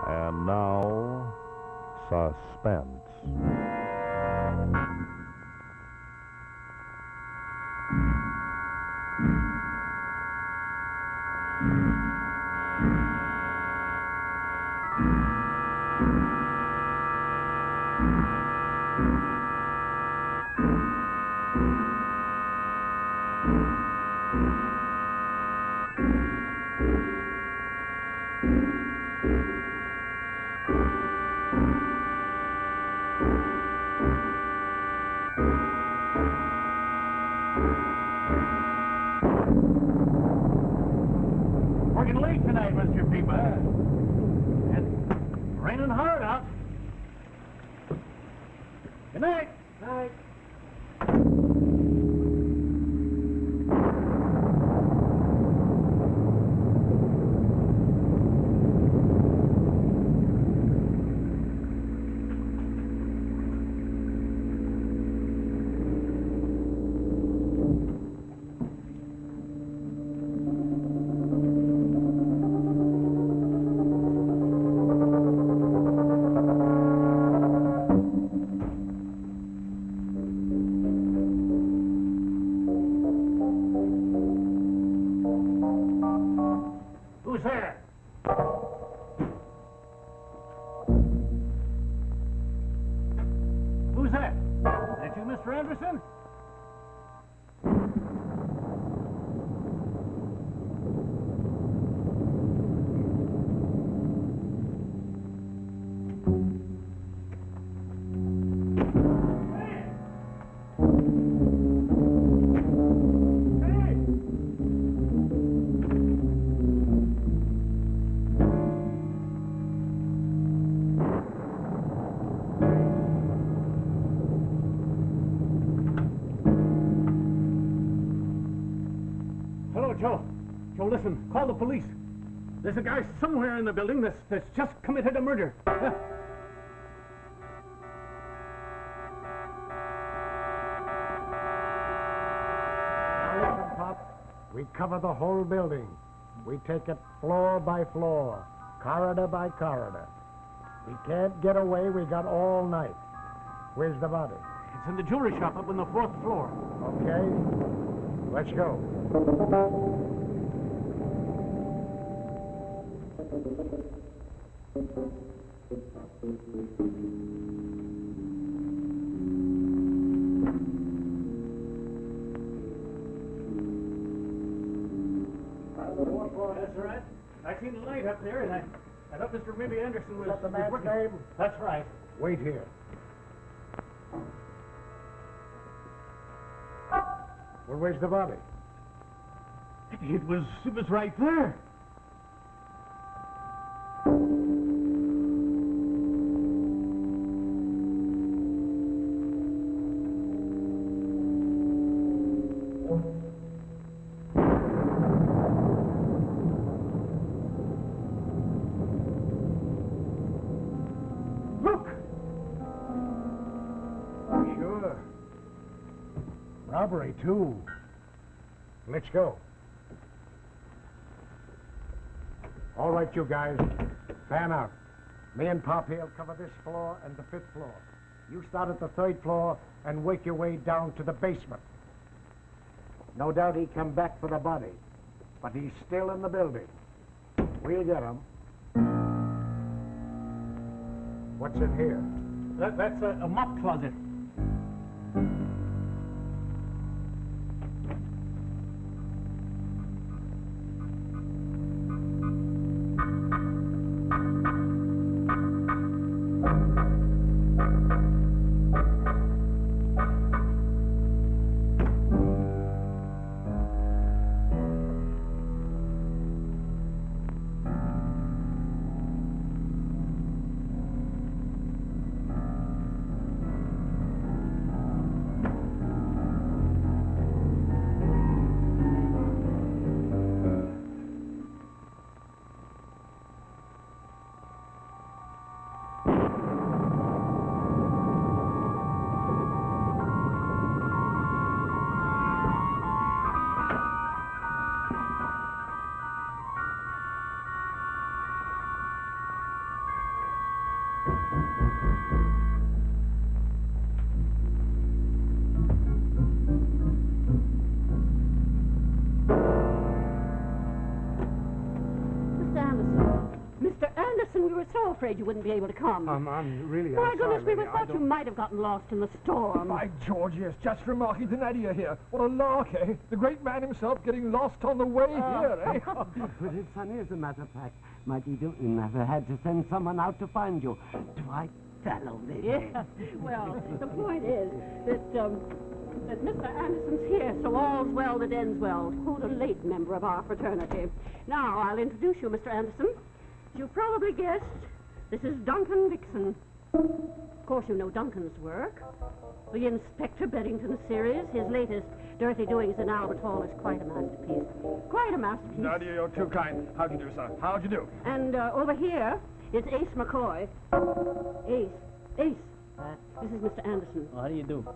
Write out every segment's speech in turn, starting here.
And now, Suspense. Working late tonight, Mr. People. And raining hard out. Good night. Night. Who's there? Who's that? Is that you, Mr. Anderson? Joe, listen, call the police. There's a guy somewhere in the building that's just committed a murder. Now listen, Pop. We cover the whole building. We take it floor by floor, corridor by corridor. We can't get away. We got all night. Where's the body? It's in the jewelry shop up on the 4th floor. Okay. Let's go. That's right. I seen the light up there, and I thought Mr. Mibby Anderson was... Is that the man's working. name? That's right. Wait here. Well, where's the body? It was right there. Look! Sure. Robbery, too. Let's go. All right, you guys. Fan out. Me and Pop here'll cover this floor and the 5th floor. You start at the 3rd floor and work your way down to the basement. No doubt he come back for the body, but he's still in the building. We'll get him. What's in here? That's a mop closet. We were so afraid you wouldn't be able to come. I'm really My goodness, sorry, we lady. thought you might have gotten lost in the storm. By George, yes. Just remarking the Nadia here. What a lark, eh? The great man himself getting lost on the way here, eh? But it's funny, as a matter of fact. Mighty Newton never had to send someone out to find you. Dwight Fellow, lady. Yeah. Well, the point is that Mr. Anderson's here, so all's well that ends well. To quote a late member of our fraternity. Now, I'll introduce you, Mr. Anderson. As you probably guessed, this is Duncan Dixon. Of course, you know Duncan's work. The Inspector Beddington series, his latest Dirty Doings in Albert Hall, is quite a masterpiece. Quite a masterpiece. Nadia, you're too kind. How do you do, sir? How do you do? And over here, it's Ace McCoy. Ace. This is Mr. Anderson. How do you do?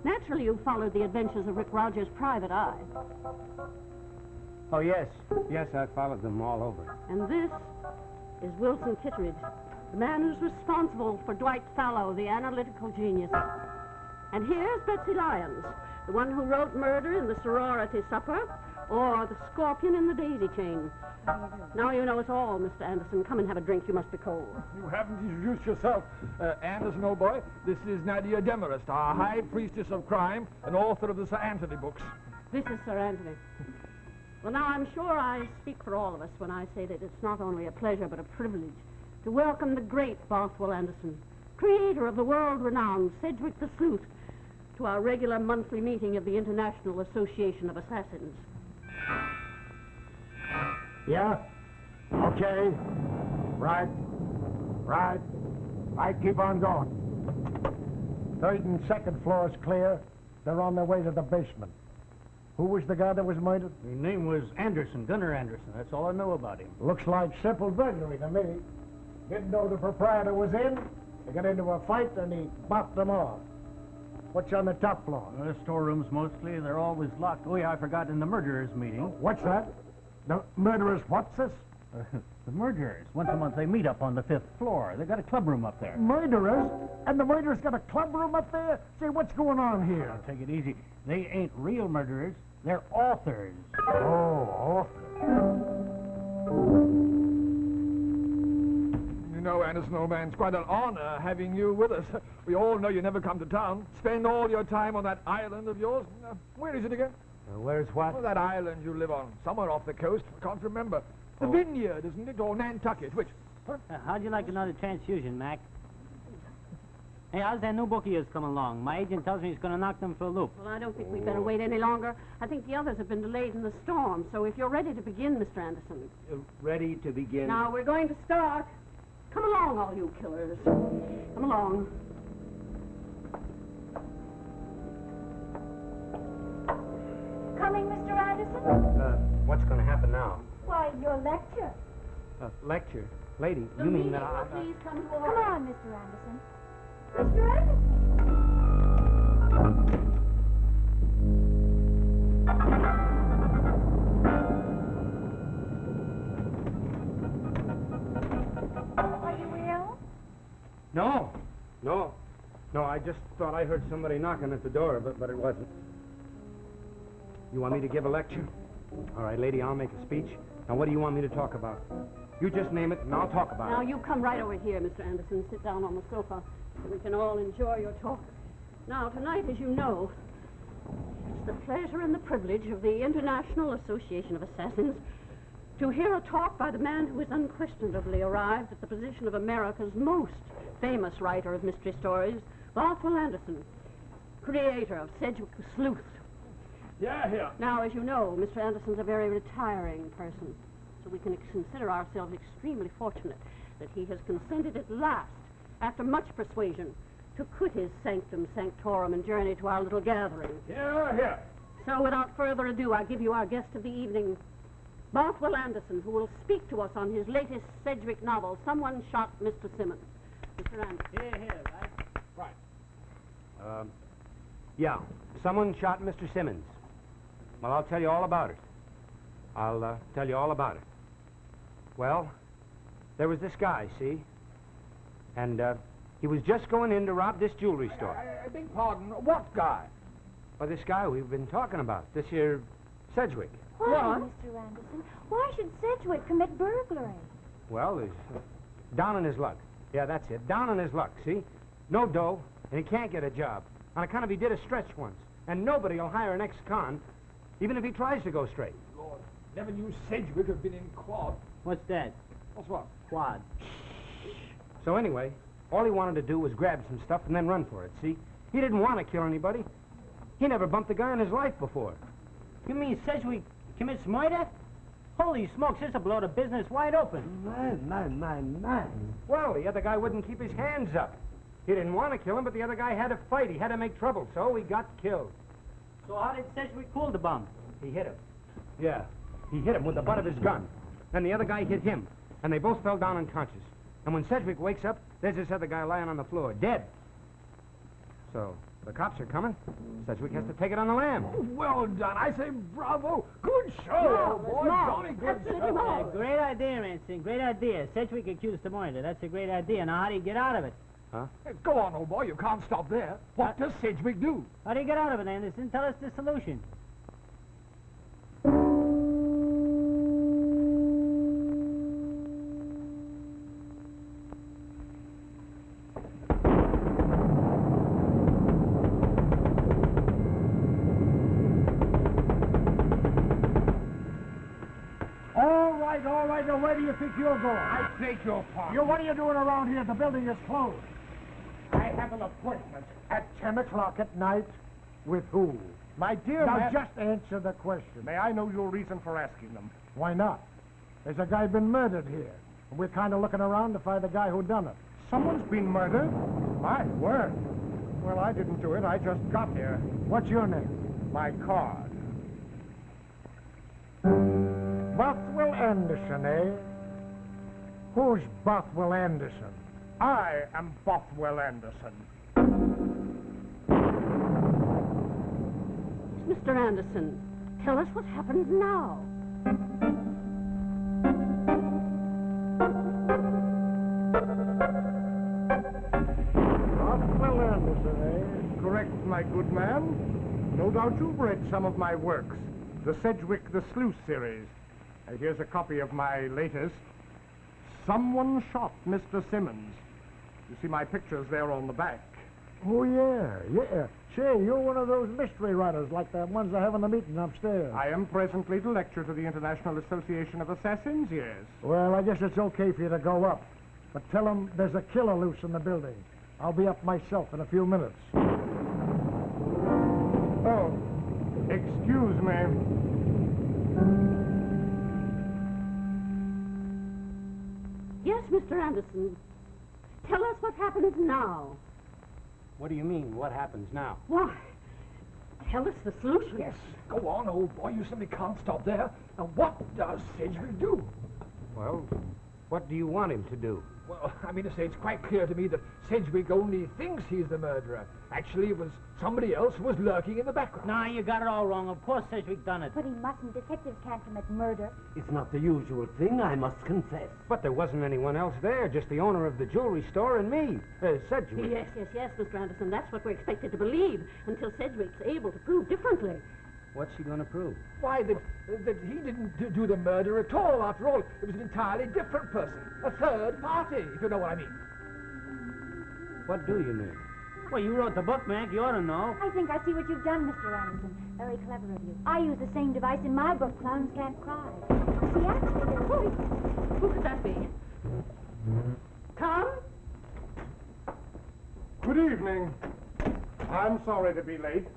Naturally, you followed the adventures of Rick Rogers' Private Eye. Oh, yes. Yes, I followed them all over. And this is Wilson Kittredge, the man who's responsible for Dwight Fallow, the analytical genius. And here's Betsy Lyons, the one who wrote Murder in the Sorority Supper, or The Scorpion in the Daisy Chain. Now you know us all, Mr. Anderson. Come and have a drink. You must be cold. You haven't introduced yourself. Anderson, old boy, this is Nadia Demarest, our high priestess of crime and author of the Sir Anthony books. This is Sir Anthony. Well, now, I'm sure I speak for all of us when I say that it's not only a pleasure but a privilege to welcome the great Bothwell Anderson, creator of the world-renowned Sedgwick the Sleuth, to our regular monthly meeting of the International Association of Assassins. Yeah? Okay. Right. Keep on going. Third and second floors clear. They're on their way to the basement. Who was the guy that was murdered? His name was Anderson, Gunnar Anderson. That's all I know about him. Looks like simple burglary to me. Didn't know the proprietor was in. They got into a fight and he bopped them off. What's on the top floor? The storerooms mostly. They're always locked. Oh, yeah, I forgot in the murderers' meeting. What's that? The murderers what's this? The murderers. Once a month they meet up on the 5th floor. They got a clubroom up there. Murderers? And the murderers got a clubroom up there? Say, what's going on here? Now, take it easy. They ain't real murderers. They're authors. Oh, You know, Anderson, old man, it's quite an honor having you with us. We all know you never come to town. Spend all your time on that island of yours. Where is it again? Where's what? Oh, that island you live on. Somewhere off the coast. I can't remember. The Vineyard, isn't it? Or Nantucket? Which? Huh? How'd you like another transfusion, Mac? Hey, how's that new book of yours coming along? My agent tells me he's going to knock them for a loop. Well, I don't think we'd better wait any longer. I think the others have been delayed in the storm. So if you're ready to begin, Mr. Anderson. Ready to begin? Now, we're going to start. Come along, all you killers. Come along. Coming, Mr. Anderson? What's going to happen now? Why, your lecture. Lecture? Lady, The you mean meeting that will please come to Come order. on, Mr. Anderson. Mr. Anderson! Are you ill? No, I just thought I heard somebody knocking at the door, but it wasn't. You want me to give a lecture? All right, lady, I'll make a speech. Now, what do you want me to talk about? You just name it, and I'll talk about Now, it. you come right over here, Mr. Anderson. Sit down on the sofa so we can all enjoy your talk. Now, tonight, as you know, it's the pleasure and the privilege of the International Association of Assassins to hear a talk by the man who has unquestionably arrived at the position of America's most famous writer of mystery stories, Bothwell Anderson, creator of Sedgwick the Sleuth. Yeah, here. Now, as you know, Mr. Anderson's a very retiring person, so we can consider ourselves extremely fortunate that he has consented at last, after much persuasion, to quit his sanctum sanctorum and journey to our little gathering. Here. So, without further ado, I give you our guest of the evening, Bothwell Anderson, who will speak to us on his latest Sedgwick novel, Someone Shot Mr. Simmons. Mr. Anderson. Here, right? Yeah, someone shot Mr. Simmons. Well, I'll tell you all about it. I'll tell you all about it. Well, there was this guy, see? And, he was just going in to rob this jewelry store. I beg pardon, what guy? Well, this guy we've been talking about, this here Sedgwick. Why, Mr. Anderson? Why should Sedgwick commit burglary? Well, he's down on his luck. Yeah, that's it. Down on his luck, see? No dough, and he can't get a job. On account of he did a stretch once. And nobody will hire an ex-con, even if he tries to go straight. Lord, never knew Sedgwick had been in quad. What's that? What's what? Quad. So anyway, all he wanted to do was grab some stuff and then run for it, see? He didn't want to kill anybody. He never bumped a guy in his life before. You mean Sedgwick commits murder? Holy smokes, this'll blow the business wide open. My. Well, the other guy wouldn't keep his hands up. He didn't want to kill him, but the other guy had to fight. He had to make trouble, so he got killed. So how did Sedgwick cool the bum? He hit him. Yeah, he hit him with the butt of his gun. Then the other guy hit him, and they both fell down unconscious. And when Sedgwick wakes up, there's this other guy lying on the floor, dead. So, the cops are coming. Sedgwick has to take it on the lam. Well done. I say bravo. Good show, old boy. Jolly good show. Great idea, Anderson. Great idea. Sedgwick accused the murder. That's a great idea. Now, how do you get out of it? Huh? Hey, go on, old boy. You can't stop there. What does Sedgwick do? How do you get out of it, Anderson? Tell us the solution. All right, now where do you think you're going? I take your part. What are you doing around here? The building is closed. I have an appointment at 10 o'clock at night. With who? My dear Now man, just answer the question. may I know your reason for asking them? Why not? There's a guy been murdered here. And we're kind of looking around to find the guy who done it. Someone's been murdered? My word. Well, I didn't do it. I just got here. What's your name? My card. Bothwell Anderson, eh? Who's Bothwell Anderson? I am Bothwell Anderson. Mr. Anderson, tell us what happens now. Bothwell Anderson, eh? Correct, my good man. No doubt you've read some of my works. The Sedgwick the Sleuth series. Here's a copy of my latest. Someone Shot Mr. Simmons. You see my pictures there on the back. Oh, yeah. Say, you're one of those mystery writers like the ones they have in the meeting upstairs. I am presently to lecture to the International Association of Assassins, yes. Well, I guess it's okay for you to go up. But tell them there's a killer loose in the building. I'll be up myself in a few minutes. Oh, excuse me. Yes, Mr. Anderson. Tell us what happens now. What do you mean, what happens now? Why? Tell us the solution. Yes. Go on, old boy. You simply can't stop there. Now, what does Sedgwick do? Well, what do you want him to do? Well, I mean to say, it's quite clear to me that Sedgwick only thinks he's the murderer. Actually, it was somebody else who was lurking in the background. Nah, you got it all wrong. Of course Sedgwick done it. But he mustn't. Detectives can't commit murder. It's not the usual thing, I must confess. But there wasn't anyone else there, just the owner of the jewelry store and me, Sedgwick. Yes, Mr. Anderson. That's what we're expected to believe until Sedgwick's able to prove differently. What's he going to prove? Why, that he didn't do the murder at all. After all, it was an entirely different person. A third party, if you know what I mean. What do you mean? Well, you wrote the book, Mac. You ought to know. I think I see what you've done, Mr. Anderson. Very clever of you. I use the same device in my book, Clowns Can't Cry. See, actually, there's... Who could that be? Tom? Good evening. I'm sorry to be late.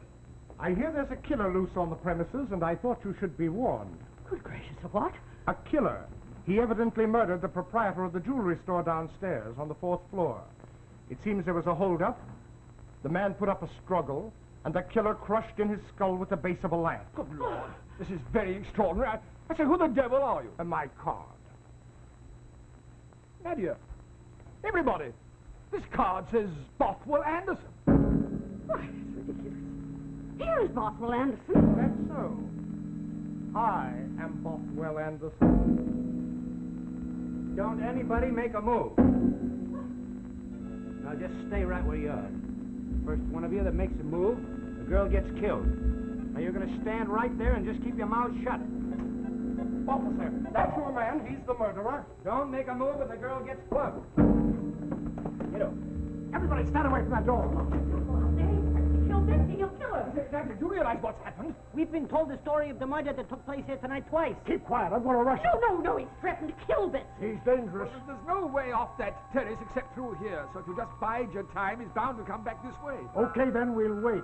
I hear there's a killer loose on the premises, and I thought you should be warned. Good gracious, of what? A killer. He evidently murdered the proprietor of the jewelry store downstairs on the 4th floor. It seems there was a holdup. The man put up a struggle, and the killer crushed in his skull with the base of a lamp. Good Lord. This is very extraordinary. I say, who the devil are you? My card. Nadia. Everybody. This card says Bothwell Anderson. Why, it's ridiculous. Here is Bothwell Anderson. That's so. I am Bothwell Anderson. Don't anybody make a move. Now just stay right where you are. First one of you that makes a move, the girl gets killed. Now you're going to stand right there and just keep your mouth shut. Officer, that's your man. He's the murderer. Don't make a move or the girl gets plugged. Get up. Everybody stand away from that door. He'll Vicky, he'll kill her. Exactly. Do you realize what's happened? We've been told the story of the murder that took place here tonight twice. Keep quiet. I'm going to arrest you. No, he's threatened to kill Betsy. He's dangerous. There's no way off that terrace except through here, so if you just bide your time, he's bound to come back this way. Okay, then we'll wait.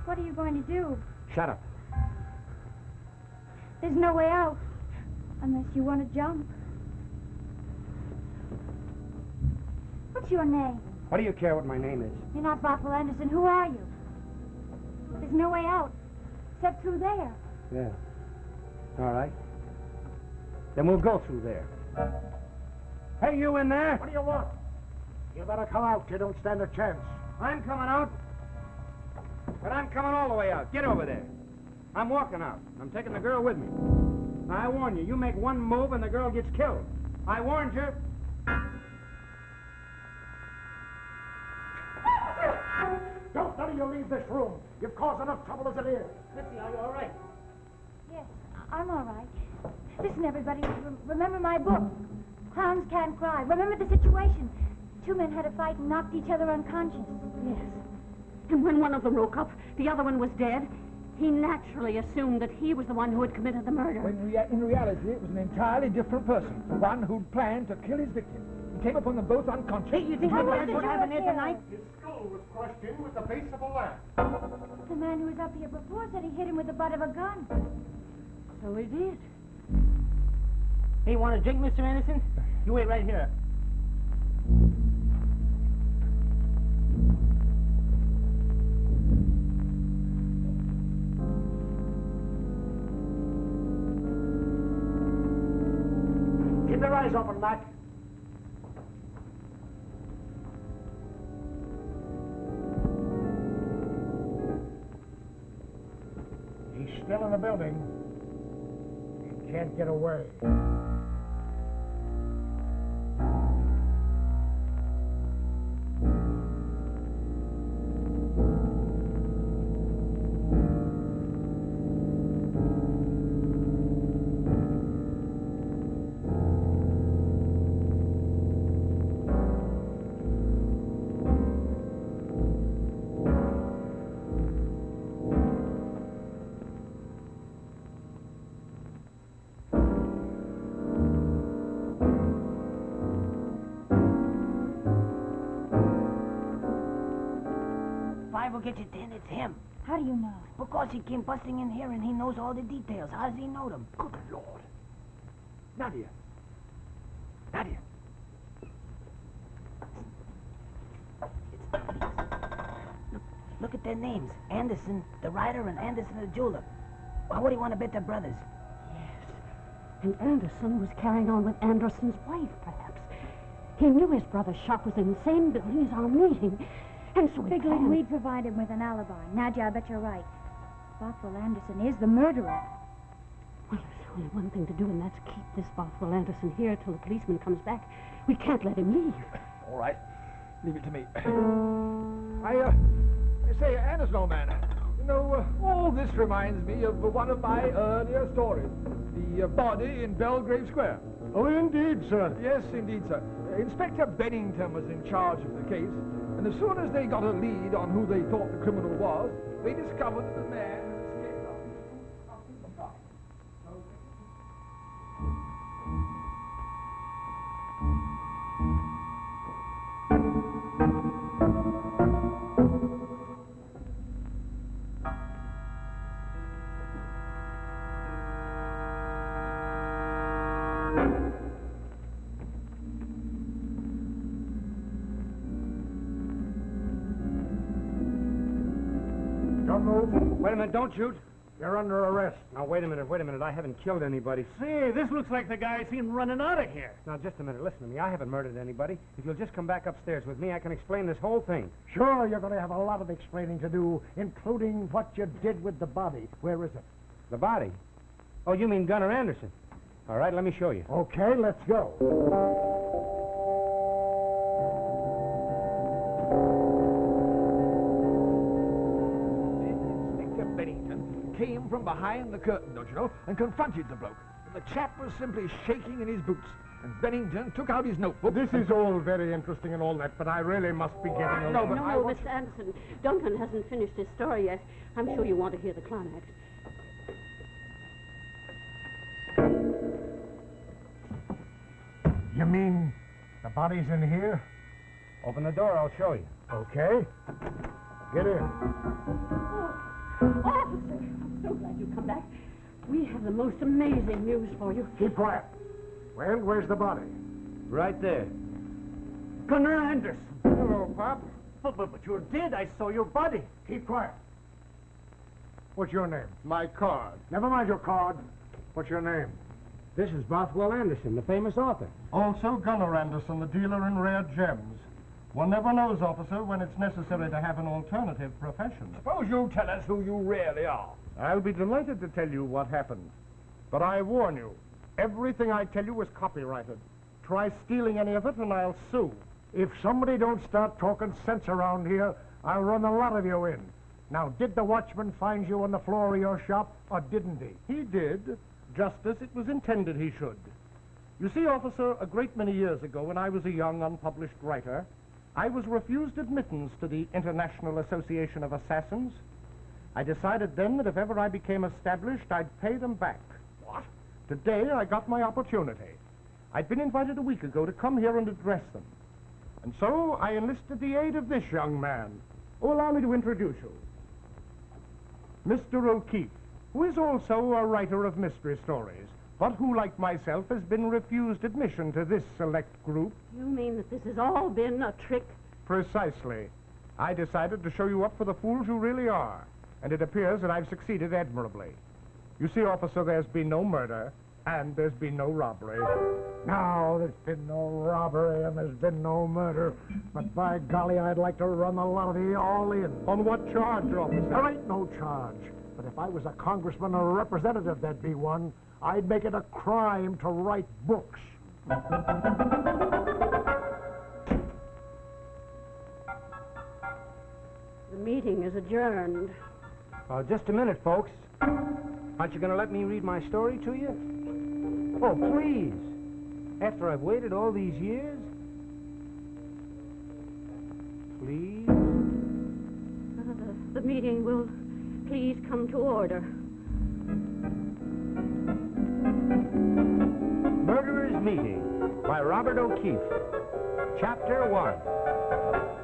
What are you going to do? Shut up. There's no way out. Unless you want to jump. What's your name? What do you care what my name is? You're not Bothwell Anderson. Who are you? There's no way out. Except through there. Yeah. All right. Then we'll go through there. Hey, you in there? What do you want? You better come out. You don't stand a chance. I'm coming out. But I'm coming all the way out. Get over there. I'm walking out. I'm taking the girl with me. Now, I warn you, you make one move and the girl gets killed. I warned you. Don't none of you leave this room. You've caused enough trouble as it is. Mitzi, are you all right? Yes, I'm all right. Listen, everybody. Remember my book. Clowns Can't Cry. Remember the situation. Two men had a fight and knocked each other unconscious. Yes. And when one of them woke up, the other one was dead. He naturally assumed that he was the one who had committed the murder. When in reality, it was an entirely different person. The one who'd planned to kill his victim. He came upon them both unconscious. Hey, you think How the was plans it would you happen were here here? tonight? His skull was crushed in with the base of a lamp. The man who was up here before said he hit him with the butt of a gun. So he did. Hey, you want a drink, Mr. Anderson? You wait right here. Keep your eyes open, Mac. He's still in the building. He can't get away. Will get you 10, it's him. How do you know? Because he came busting in here and he knows all the details. How does he know them? Good Lord. Nadia. Nadia. Look at their names. Anderson, the writer, and Anderson, the jeweler. Well, what do you want to bet they're brothers? Yes. And Anderson was carrying on with Anderson's wife, perhaps. He knew his brother's shop was in the same building as our meeting. And so he Figured planned. we'd provide him with an alibi. Nadia, I bet you're right. Bothwell Anderson is the murderer. Well, there's only one thing to do, and that's keep this Bothwell Anderson here till the policeman comes back. We can't let him leave. All right. Leave it to me. I say, Anderson, old man, you know, all this reminds me of one of my earlier stories. The body in Belgrave Square. Oh, indeed, sir. Yes, indeed, sir. Inspector Bennington was in charge of the case, and as soon as they got a lead on who they thought the criminal was, they discovered that the man escaped up the block. Don't move. Wait a minute, don't shoot. You're under arrest. Now, wait a minute. I haven't killed anybody. Say, this looks like the guy I seen running out of here. Now, just a minute. Listen to me. I haven't murdered anybody. If you'll just come back upstairs with me, I can explain this whole thing. Sure, you're going to have a lot of explaining to do, including what you did with the body. Where is it? The body? Oh, you mean Gunnar Anderson? All right, let me show you. Okay, let's go. Inspector Bennington came from behind the curtain, don't you know, and confronted the bloke. The chap was simply shaking in his boots, and Bennington took out his notebook. This is all very interesting and all that, but I really must be getting along. No, Mr. Anderson. Duncan hasn't finished his story yet. I'm sure you want to hear the climax. You mean the body's in here? Open the door, I'll show you. Okay. Get in. Officer, I'm so glad you come back. We have the most amazing news for you. Keep quiet. Well, where's the body? Right there. Gunner Anderson. Hello, Pop. But you're dead. I saw your body. Keep quiet. What's your name? My card. Never mind your card. What's your name? This is Bothwell Anderson, the famous author. Also, Gunner Anderson, the dealer in rare gems. One never knows, officer, when it's necessary to have an alternative profession. Suppose you tell us who you really are. I'll be delighted to tell you what happened. But I warn you, everything I tell you is copyrighted. Try stealing any of it and I'll sue. If somebody don't start talking sense around here, I'll run a lot of you in. Now, did the watchman find you on the floor of your shop, or didn't he? He did, just as it was intended he should. You see, officer, a great many years ago, when I was a young, unpublished writer, I was refused admittance to the International Association of Assassins. I decided then that if ever I became established, I'd pay them back. What? Today, I got my opportunity. I'd been invited a week ago to come here and address them. And so I enlisted the aid of this young man. Oh, allow me to introduce you. Mr. O'Keefe, who is also a writer of mystery stories, but who, like myself, has been refused admission to this select group. You mean that this has all been a trick? Precisely. I decided to show you up for the fools you really are, and it appears that I've succeeded admirably. You see, officer, there's been no murder, and there's been no robbery. No, there's been no robbery and there's been no murder. But by golly, I'd like to run a lot of you all in. On what charge, officer? There ain't no charge. But if I was a congressman or a representative, there'd be one. I'd make it a crime to write books. The meeting is adjourned. Just a minute, folks. Aren't you going to let me read my story to you? Oh, please. After I've waited all these years? Please? The meeting will please come to order. Murderer's Meeting by Robert O'Keefe. Chapter 1.